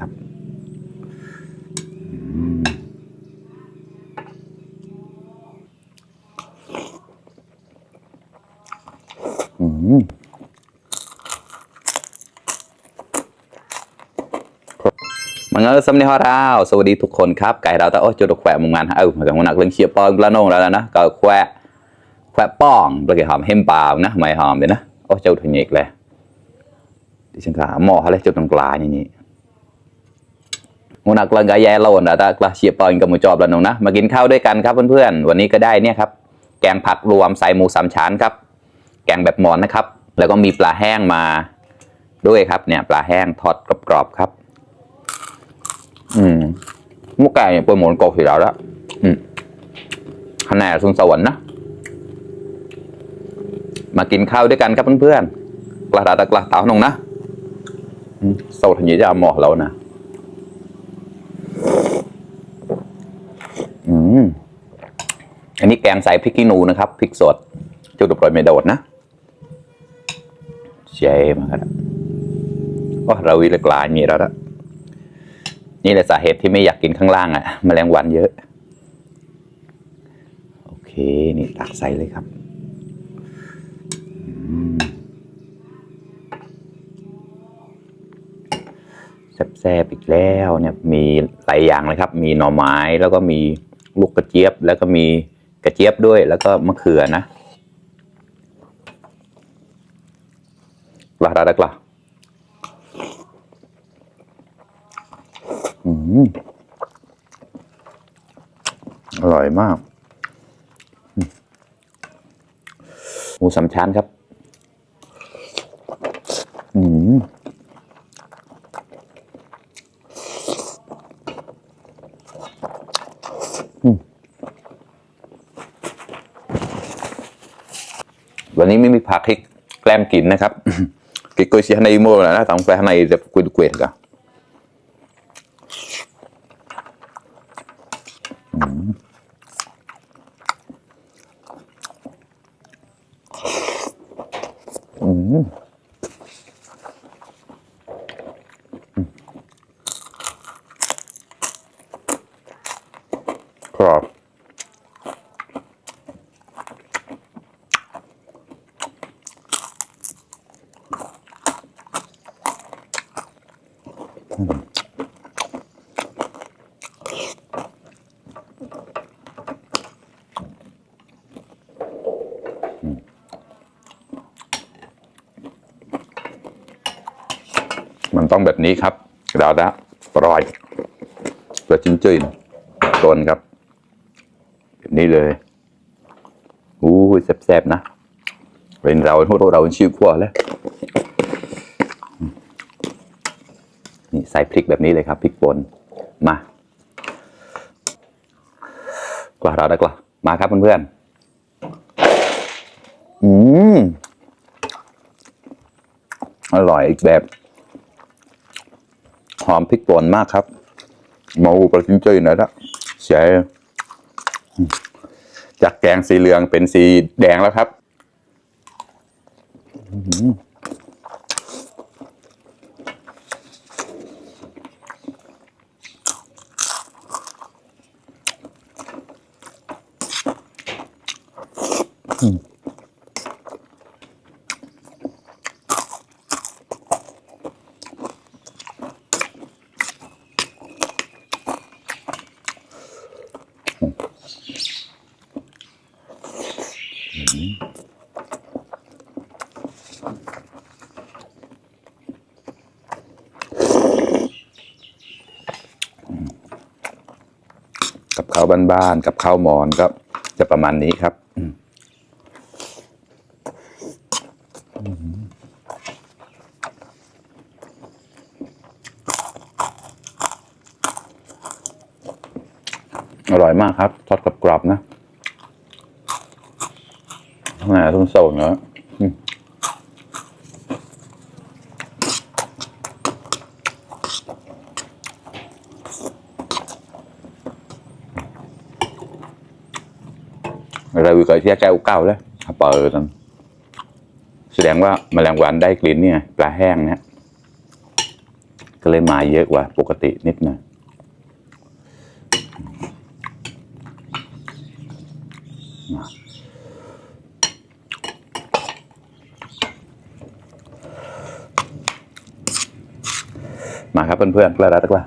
ครับมังเออสำเนียงเราสวัสดีทุกคนครับไก่เราแต่โอ้จุดแขวะมุงงานเหมือนกับมันหนักเรื่องเชียร์ปองกระโนงแล้วนะก็แขวะป้องแล้วก็หอมเฮมเปล่านะไม่หอมเลยนะโอ้เจ้าถุงเอกเลยดิฉันก็หม้อเขาเลยจุดตรงกลางอย่างนี้มันหนักเรื่องกระแยโลนแล้วแต่กระเชียร์ปองกับหมูจอบแล้วน้องนะมากินข้าวด้วยกันครับเพื่อนๆวันนี้ก็ได้เนี่ยครับแกงผักรวมใส่หมูสามชั้นครับแกงแบบหมอนนะครับแล้วก็มีปลาแห้งมาด้วยครับเนี่ยปลาแห้งทอดกรอบๆครับมุกไก่เปิดหมอนกบสีแล้วคะแนนสุนสวรรค์นะมากินข้าวด้วยกันครับเพื่อนๆกระดาษกระเต๋าหนงนะโซทันยีจะเอาหมอเรานะอันนี้แกงใส่พริกขี้หนูนะครับพริกสดจุดปล่อยไม่โดดนะเจ๋มากครับว่าเราวิลกลายมีแล้วนะนี่แหละสาเหตุที่ไม่อยากกินข้างล่างอ่ะแมลงวันเยอะโอเคนี่ตักใส่เลยครับแซ่บๆอีกแล้วเนี่ยมีหลายอย่างเลยครับมีหน่อไม้แล้วก็มีลูกกระเจี๊ยบแล้วก็มีกระเจี๊ยบด้วยแล้วก็มะเขือนะกล้าได้กล้าอร่อยมากหมูสามชั้นครับวันนี้ไม่มีผักให้แกล้มกินนะครับกินกุยเชียในโม่แล้วนะต้องไปข้างในจะกุยเกวียนกันครับมันต้องแบบนี้ครับเราละปล่อยเปิดจิ้นจิ้นต้นครับแบบนี้เลยแซ่บๆนะเป็นเราชื่อขั้วแล้วนี่ใส่พริกแบบนี้เลยครับพริกป่นมากว่าเราได้กว่ามาครับเพื่อนๆอร่อยอีกแบบหอมพริกป่นมากครับหมูปลาจิ้งจื้อหน่อยละใช่จากแกงสีเหลืองเป็นสีแดงแล้วครับกับข้าวบ้านๆกับข้าวหมอนก็จะประมาณนี้ครับอร่อยมากครับทอดกรอบๆนะทุ่งโซนเนอะเราวิเคราะห์ที่แก้วเก่าแล้วเปิดแสดงว่าแมลงวันได้กลิ่นนี่ไงปลาแห้งเนี่ยก็เลย เลยมาเยอะกว่าปกตินิดหน่อยมาครับเพื่อนๆกล้าตะกล้า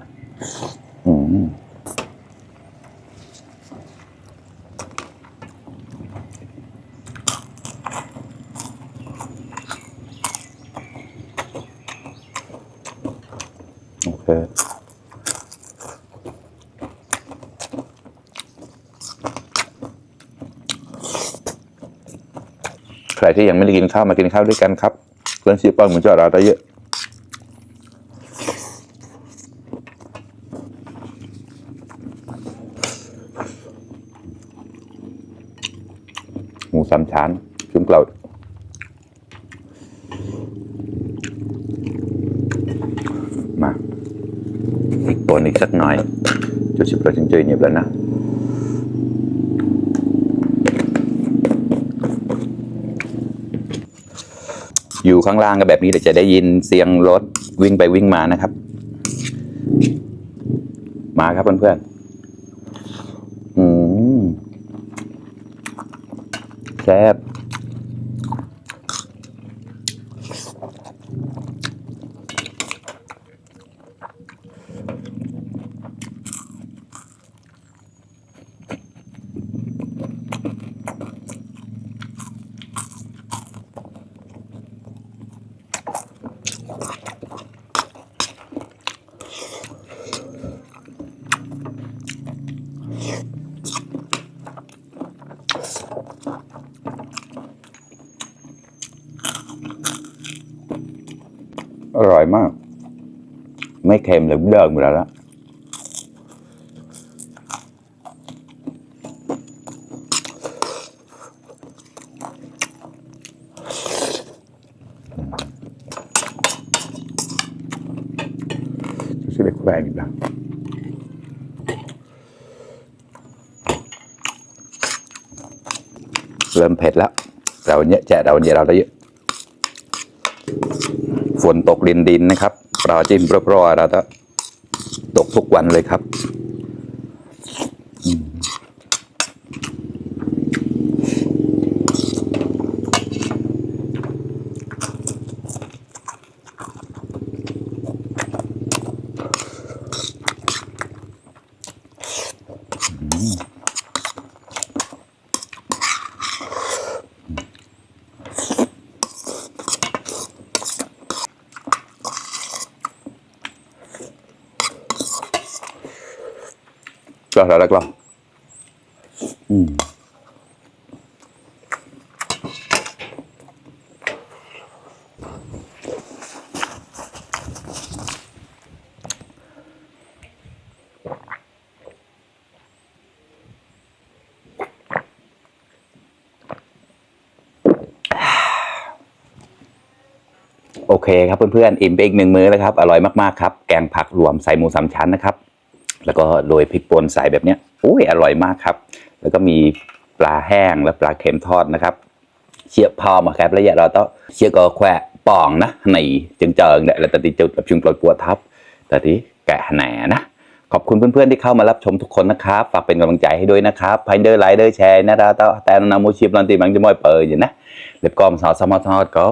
โอเคใครที่ยังไม่ได้กินข้าวมากินข้าวด้วยกันครับเพื่อนซีป้อนเหมือนจะเราได้เยอะหมูสามชั้นชุ่มเกลามาอีกตัวอีกสักหน่อยจุดสิบเราจริงๆเงียบแล้วนะอยู่ข้างล่างก็แบบนี้เดี๋ยวจะได้ยินเสียงรถวิ่งไปวิ่งมานะครับมาครับเพื่อนๆแซ่บอร่อยมากไม่เค็มเลยเดิมอยู่แล้วละชื่อเล็กแรงอีกแล้วเริ่มเผ็ดแล้วเราเนี้ยแจกเราได้เยอะฝนตกดินนะครับปลาจิ้มรอเราจะตกทุกวันเลยครับก็แล้วก็โอเคครับเพื่อนๆอิ่มไปอีก1 มื้อแล้วครับอร่อยมากๆครับแกงผักรวมใส่หมู3 ชั้นนะครับแล้วก็โรยพริกป่นใส่แบบเนี้ยอุ้ยอร่อยมากครับแล้วก็มีปลาแห้งและปลาเค็มทอดนะครับเชี่ยพอมาครับแล้วเราต้องเชี่ยก็แควะป่องนะในจึงเจอเนี่ยแล้วแต่ที่จุดแบบชุมปลดปวดทับแต่ที่แกะแหนนะขอบคุณเพื่อนๆที่เข้ามารับชมทุกคนนะครับฝากเป็นกำลังใจให้ด้วยนะครับพายเดอร์ไลค์เดอร์แชร์นะเราต้องแต่นำมูชิปลันตีมันจะมอยเปิดอยู่นะเล็บกอมสาวสมอทอดก็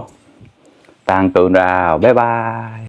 ต่างตัวเราบ๊ายบาย